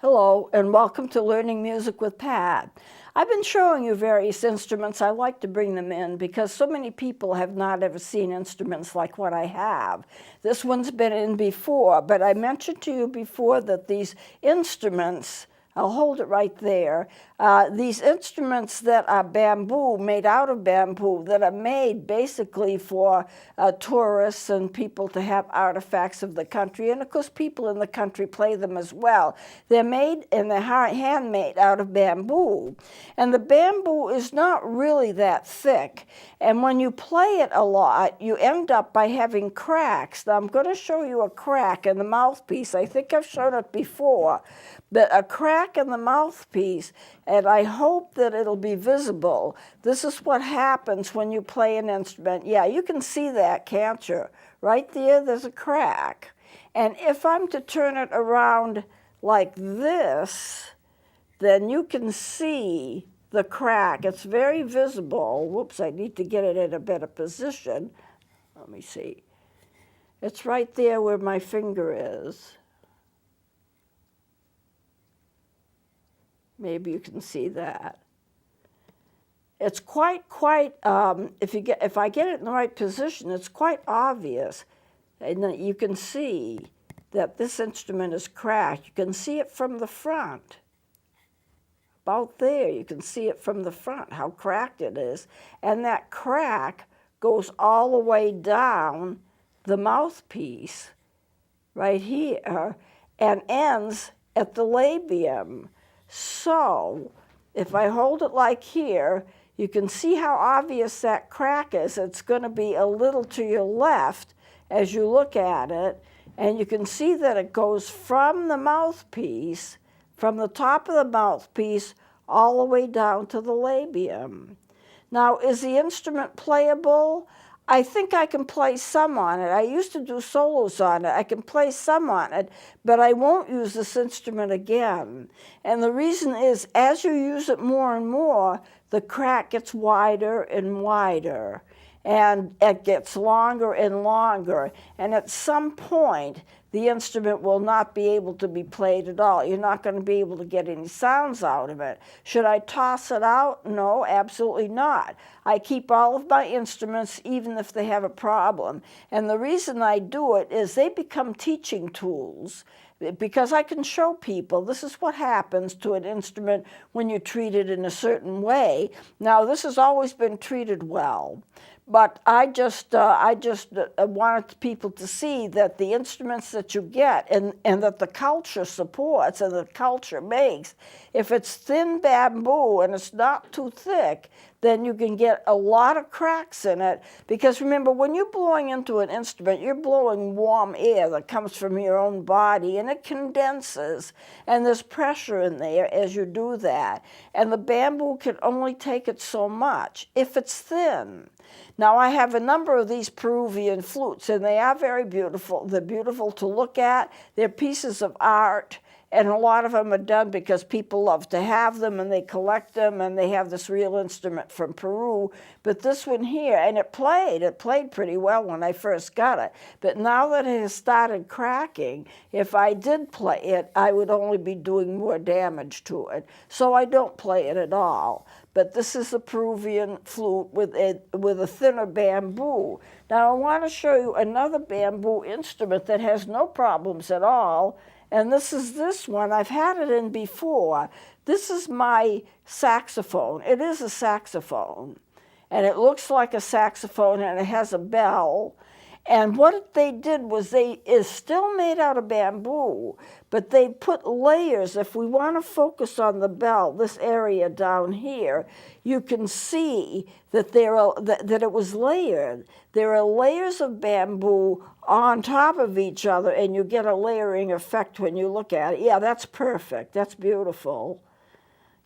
Hello, and welcome to Learning Music with Pat. I've been showing you various instruments. I like to bring them in because so many people have not ever seen instruments like what I have. This one's been in before, but I mentioned to you before that these instruments, I'll hold it right there, these instruments that are bamboo, made out of bamboo, that are made basically for tourists and people to have artifacts of the country. And of course, people in the country play them as well. They're made and they're handmade out of bamboo. And the bamboo is not really that thick. And when you play it a lot, you end up by having cracks. Now, I'm going to show you a crack in the mouthpiece. I think I've shown it before. But a crack in the mouthpiece, and I hope that it'll be visible. This is what happens when you play an instrument. Yeah, you can see that, can't you? Right there, there's a crack. And if I'm to turn it around like this, then you can see the crack. It's very visible. Whoops, I need to get it in a better position. Let me see. It's right there where my finger is. Maybe you can see that. It's quite, if I get it in the right position, it's quite obvious. And you can see that this instrument is cracked. You can see it from the front. About there, you can see it from the front, how cracked it is. And that crack goes all the way down the mouthpiece, right here, and ends at the labium. So, if I hold it like here, you can see how obvious that crack is. It's going to be a little to your left as you look at it, and you can see that it goes from the mouthpiece, from the top of the mouthpiece, all the way down to the labium. Now, is the instrument playable? I think I can play some on it. I used to do solos on it. I can play some on it, but I won't use this instrument again. And the reason is, as you use it more and more, the crack gets wider and wider, and it gets longer and longer. And at some point, the instrument will not be able to be played at all. You're not going to be able to get any sounds out of it. Should I toss it out? No, absolutely not. I keep all of my instruments even if they have a problem. And the reason I do it is they become teaching tools, because I can show people this is what happens to an instrument when you treat it in a certain way. Now, this has always been treated well. But I just wanted people to see that the instruments that you get and that the culture supports and the culture makes, if it's thin bamboo and it's not too thick, then you can get a lot of cracks in it. Because remember, when you're blowing into an instrument, you're blowing warm air that comes from your own body, and it condenses, and there's pressure in there as you do that. And the bamboo can only take it so much if it's thin. Now, I have a number of these Peruvian flutes, and they are very beautiful. They're beautiful to look at. They're pieces of art, and a lot of them are done because people love to have them, and they collect them, and they have this real instrument from Peru. But this one here, and it played pretty well when I first got it. But now that it has started cracking, if I did play it, I would only be doing more damage to it. So I don't play it at all. But this is a Peruvian flute with a thinner bamboo. Now, I want to show you another bamboo instrument that has no problems at all, and this is this one. I've had it in before. This is my saxophone. It is a saxophone, and it looks like a saxophone, and it has a bell. And what they did was it's still made out of bamboo, but they put layers. If we want to focus on the bell, this area down here, you can see that that it was layered. There are layers of bamboo on top of each other, and you get a layering effect when you look at it. Yeah, that's perfect. That's beautiful.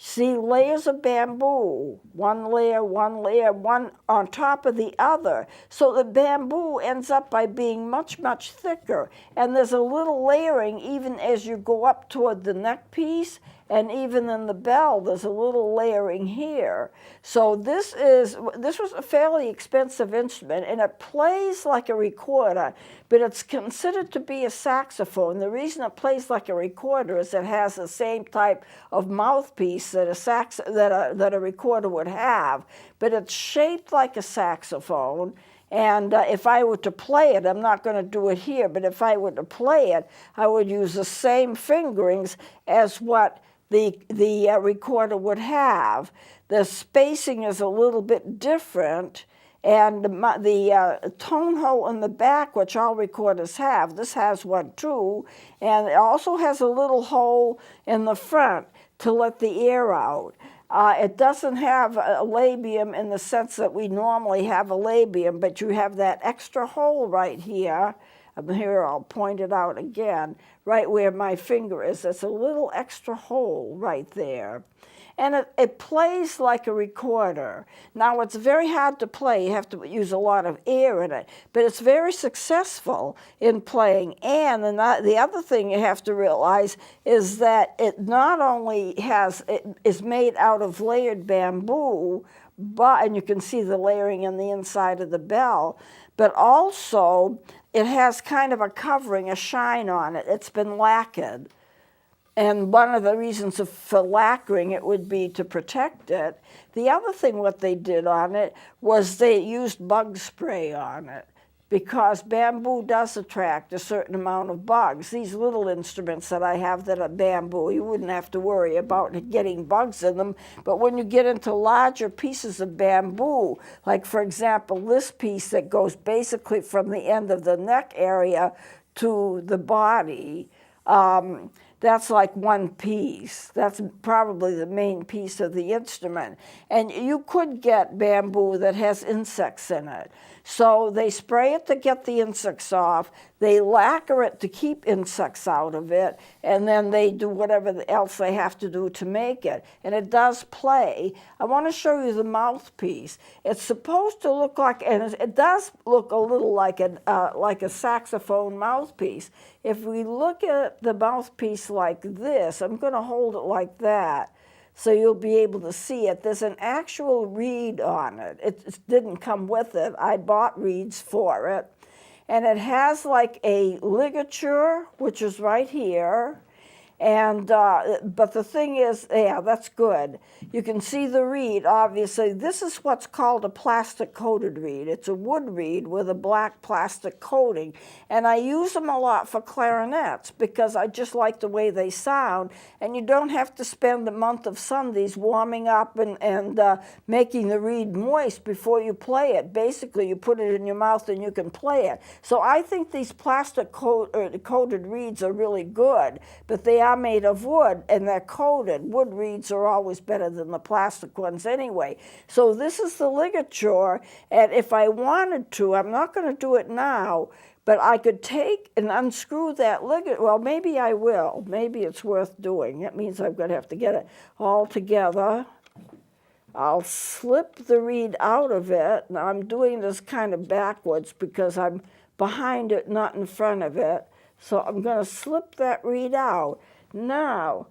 See, layers of bamboo, one layer, one on top of the other. So the bamboo ends up by being much, much thicker. And there's a little layering even as you go up toward the neck piece And even in the bell, there's a little layering here. So this was a fairly expensive instrument, and it plays like a recorder, but it's considered to be a saxophone. The reason it plays like a recorder is it has the same type of mouthpiece that a recorder would have, but it's shaped like a saxophone. And if I were to play it, I'm not going to do it here, but if I were to play it, I would use the same fingerings as what the recorder would have. The spacing is a little bit different, and the tone hole in the back, which all recorders have, this has one too, and it also has a little hole in the front to let the air out. It doesn't have a labium in the sense that we normally have a labium, but you have that extra hole right here. Here, I'll point it out again, right where my finger is. There's a little extra hole right there. And it plays like a recorder. Now, it's very hard to play. You have to use a lot of air in it. But it's very successful in playing. And the other thing you have to realize is that it not only is made out of layered bamboo, and you can see the layering in the inside of the bell, but also it has kind of a covering, a shine on it. It's been lacquered. And one of the reasons for lacquering it would be to protect it. The other thing what they did on it was they used bug spray on it, because bamboo does attract a certain amount of bugs. These little instruments that I have that are bamboo, you wouldn't have to worry about getting bugs in them. But when you get into larger pieces of bamboo, like for example this piece that goes basically from the end of the neck area to the body, that's like one piece. That's probably the main piece of the instrument. And you could get bamboo that has insects in it. So they spray it to get the insects off, they lacquer it to keep insects out of it, and then they do whatever else they have to do to make it. And it does play. I want to show you the mouthpiece. It's supposed to look like, and it does look a little like a saxophone mouthpiece. If we look at the mouthpiece like this, I'm going to hold it like that, so you'll be able to see it. There's an actual reed on it. It didn't come with it. I bought reeds for it. And it has like a ligature, which is right here. And but the thing is, yeah, that's good. You can see the reed, obviously. This is what's called a plastic-coated reed. It's a wood reed with a black plastic coating. And I use them a lot for clarinets because I just like the way they sound. And you don't have to spend a month of Sundays warming up and making the reed moist before you play it. Basically, you put it in your mouth and you can play it. So I think these plastic-coated reeds are really good, but they are made of wood and they're coated. Wood reeds are always better than the plastic ones anyway. So this is the ligature, and if I wanted to, I'm not going to do it now, but I could take and unscrew that ligature. Well, maybe I will. Maybe it's worth doing. That means I'm going to have to get it all together. I'll slip the reed out of it. Now I'm doing this kind of backwards because I'm behind it, not in front of it. So I'm going to slip that reed out. Now,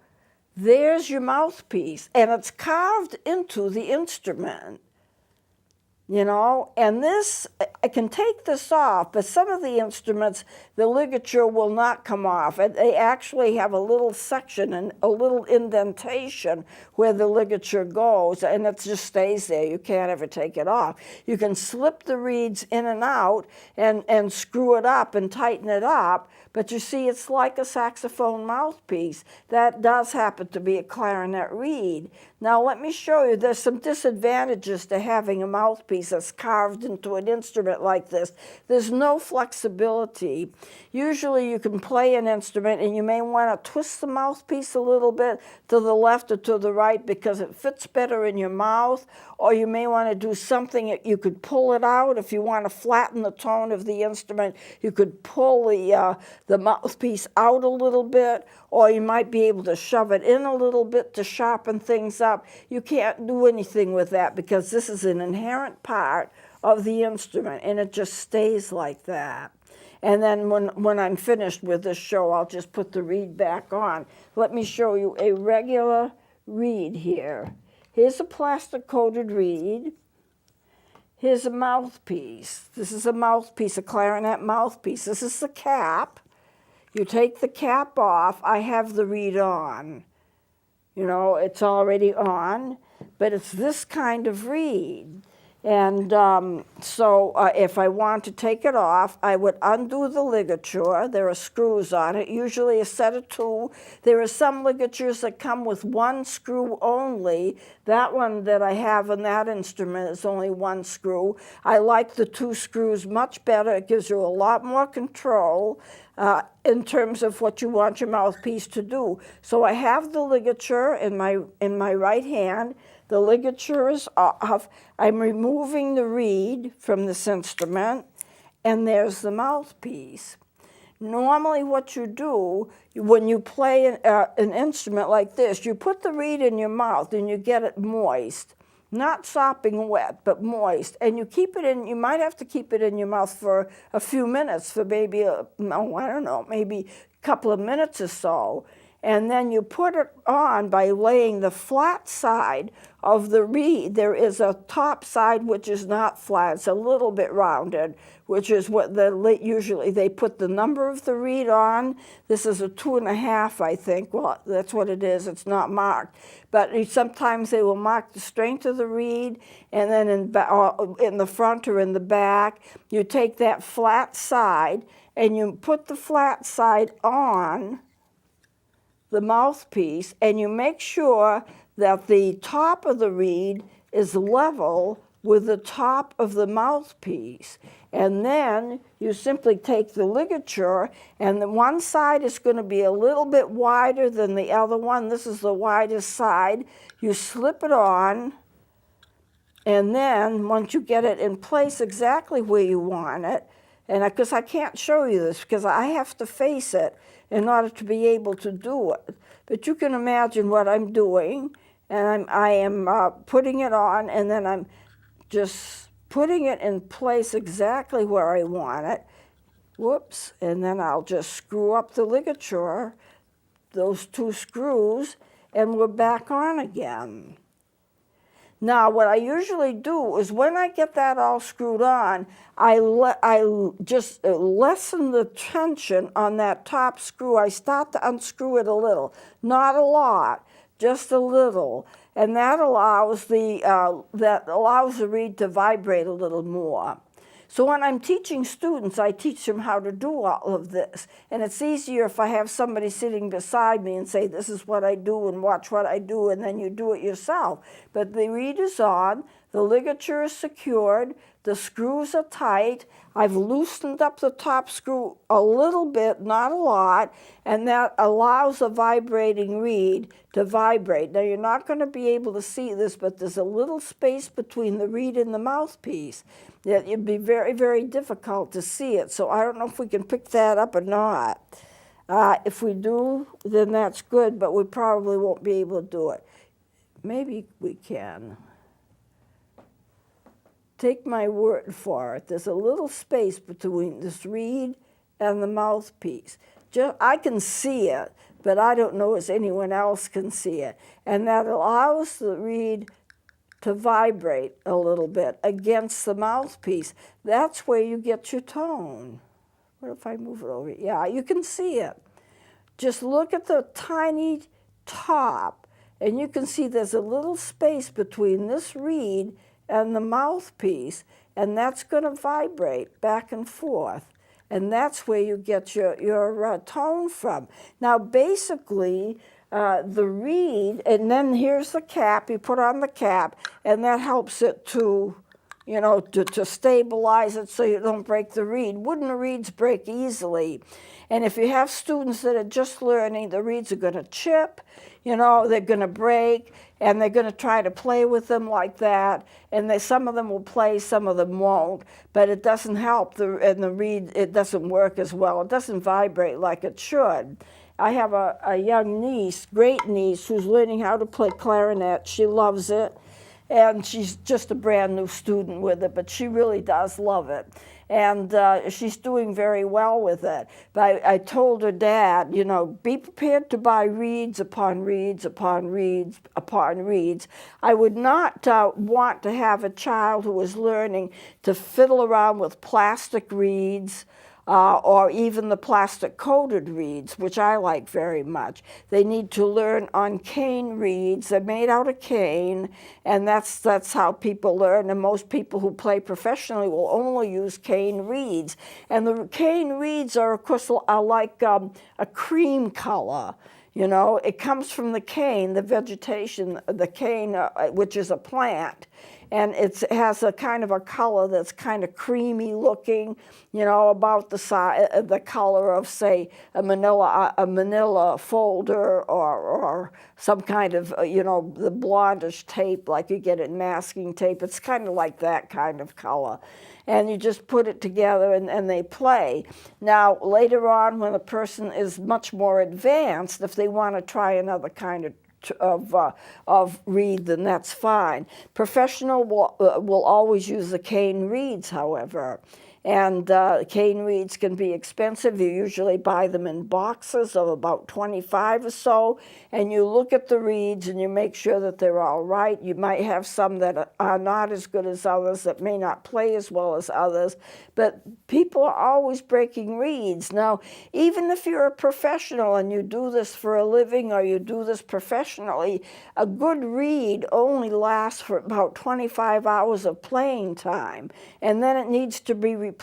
there's your mouthpiece, and it's carved into the instrument, you know, and this, I can take this off, but some of the instruments, the ligature will not come off. And they actually have a little section and a little indentation where the ligature goes, and it just stays there. You can't ever take it off. You can slip the reeds in and out and screw it up and tighten it up, but you see, it's like a saxophone mouthpiece. That does happen to be a clarinet reed. Now, let me show you, there's some disadvantages to having a mouthpiece that's carved into an instrument like this. There's no flexibility. Usually you can play an instrument and you may want to twist the mouthpiece a little bit to the left or to the right because it fits better in your mouth, or you may want to do something that you could pull it out. If you want to flatten the tone of the instrument, you could pull the mouthpiece out a little bit, or you might be able to shove it in a little bit to sharpen things up. You can't do anything with that because this is an inherent part of the instrument, and it just stays like that. And then when I'm finished with this show, I'll just put the reed back on. Let me show you a regular reed here. Here's a plastic-coated reed. Here's a mouthpiece. This is a mouthpiece, a clarinet mouthpiece. This is the cap. You take the cap off. I have the reed on. You know, it's already on, but it's this kind of reed. And so if I want to take it off, I would undo the ligature. There are screws on it, usually a set of 2. There are some ligatures that come with 1 screw only. That one that I have in that instrument is only 1 screw. I like the 2 screws much better. It gives you a lot more control in terms of what you want your mouthpiece to do. So I have the ligature in my right hand. The ligature is off. I'm removing the reed from this instrument, and there's the mouthpiece. Normally what you do, when you play an instrument like this, you put the reed in your mouth and you get it moist. Not sopping wet, but moist. And you keep it in, you might have to keep it in your mouth for a few minutes, for maybe, maybe a couple of minutes or so. And then you put it on by laying the flat side of the reed. There is a top side which is not flat, it's a little bit rounded, which is what usually they put the number of the reed on. This is a 2.5, I think. Well, that's what it is, it's not marked. But sometimes they will mark the strength of the reed, and then in the front or in the back, you take that flat side and you put the flat side on the mouthpiece, and you make sure that the top of the reed is level with the top of the mouthpiece. And then you simply take the ligature, and the one side is going to be a little bit wider than the other one. This is the widest side. You slip it on, and then once you get it in place exactly where you want it, and because I can't show you this because I have to face it in order to be able to do it. But you can imagine what I'm doing, and I am putting it on, and then I'm just putting it in place exactly where I want it. Whoops, and then I'll just screw up the ligature, those 2 screws, and we're back on again. Now, what I usually do is when I get that all screwed on, I just lessen the tension on that top screw. I start to unscrew it a little, not a lot, just a little, and that allows the reed to vibrate a little more. So when I'm teaching students, I teach them how to do all of this. And it's easier if I have somebody sitting beside me and say, this is what I do, and watch what I do, and then you do it yourself. But the reed is on, the ligature is secured, the screws are tight. I've loosened up the top screw a little bit, not a lot, and that allows a vibrating reed to vibrate. Now, you're not going to be able to see this, but there's a little space between the reed and the mouthpiece. It'd be very, very difficult to see it, so I don't know if we can pick that up or not. If we do, then that's good, but we probably won't be able to do it. Maybe we can. Take my word for it. There's a little space between this reed and the mouthpiece. I can see it, but I don't know if anyone else can see it. And that allows the reed to vibrate a little bit against the mouthpiece. That's where you get your tone. What if I move it over? Yeah, you can see it. Just look at the tiny top, and you can see there's a little space between this reed and the mouthpiece, and that's going to vibrate back and forth. And that's where you get your tone from. Now, basically, the reed, and then here's the cap, you put on the cap, and that helps it to, to stabilize it so you don't break the reed. Wooden reeds break easily. And if you have students that are just learning, the reeds are going to chip, they're going to break, and they're going to try to play with them like that. And some of them will play, some of them won't. But it doesn't help, and the reed, it doesn't work as well. It doesn't vibrate like it should. I have a young niece, great niece, who's learning how to play clarinet. She loves it. and she's just a brand new student with it, but she really does love it. And she's doing very well with it. But I told her dad, you know, be prepared to buy reeds upon reeds upon reeds upon reeds. I would not want to have a child who was learning to fiddle around with plastic reeds, or even the plastic-coated reeds, which I like very much. They need to learn on cane reeds. They're made out of cane, and that's how people learn. And most people who play professionally will only use cane reeds. And the cane reeds are, of course, are like a cream color. You know, it comes from the cane, the vegetation, the cane, which is a plant. And it has a kind of a color that's kind of creamy looking, you know, about the size, the color of, say, a manila folder, or some kind of, you know, the blondish tape like you get in masking tape. It's kind of like that kind of color. And you just put it together and they play. Now, later on, when a person is much more advanced, if they want to try another kind of reed, then that's fine. Professional will always use the cane reeds, however. And cane reeds can be expensive. You usually buy them in boxes of about 25 or so, and you look at the reeds and you make sure that they're all right. You might have some that are not as good as others, that may not play as well as others, but people are always breaking reeds. Now, even if you're a professional and you do this for a living or you do this professionally, a good reed only lasts for about 25 hours of playing time, and then it needs to be replaced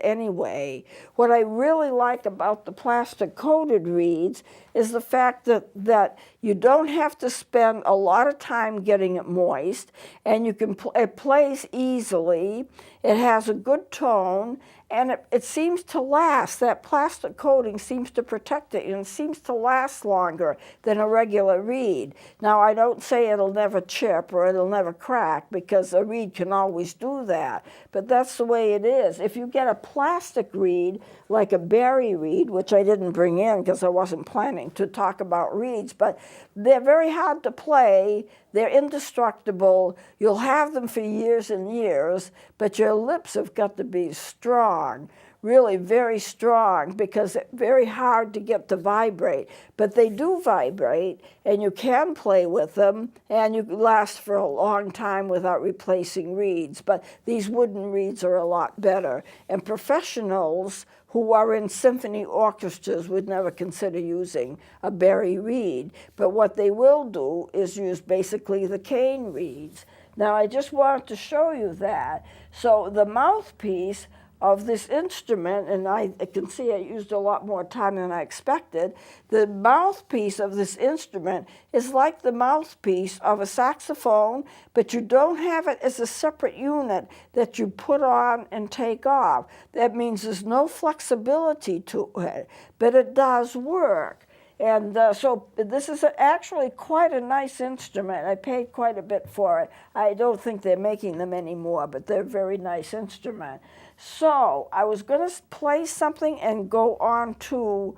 anyway. What I really like about the plastic-coated reeds is the fact that you don't have to spend a lot of time getting it moist, and you can it plays easily. It has a good tone, and it seems to last. That plastic coating seems to protect it, and it seems to last longer than a regular reed. Now, I don't say it'll never chip or it'll never crack, because a reed can always do that, but that's the way it is. If you get a plastic reed, like a berry reed, which I didn't bring in because I wasn't planning to talk about reeds, but they're very hard to play. They're indestructible. You'll have them for years and years, but your lips have got to be strong, really very strong, because it's very hard to get to vibrate. But they do vibrate, and you can play with them, and you last for a long time without replacing reeds. But these wooden reeds are a lot better. And professionals who are in symphony orchestras would never consider using a berry reed. But what they will do is use basically the cane reeds. Now, I just wanted to show you that. So the mouthpiece of this instrument, and I can see I used a lot more time than I expected, the mouthpiece of this instrument is like the mouthpiece of a saxophone, but you don't have it as a separate unit that you put on and take off. That means there's no flexibility to it, but it does work. And so this is actually quite a nice instrument. I paid quite a bit for it. I don't think they're making them anymore, but they're a very nice instrument. So I was going to play something and go on to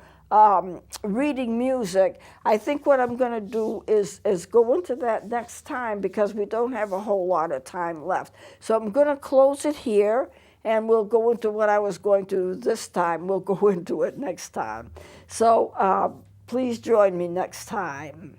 reading music. I think what I'm going to do is go into that next time, because we don't have a whole lot of time left. So I'm going to close it here, and we'll go into what I was going to this time. We'll go into it next time. So please join me next time.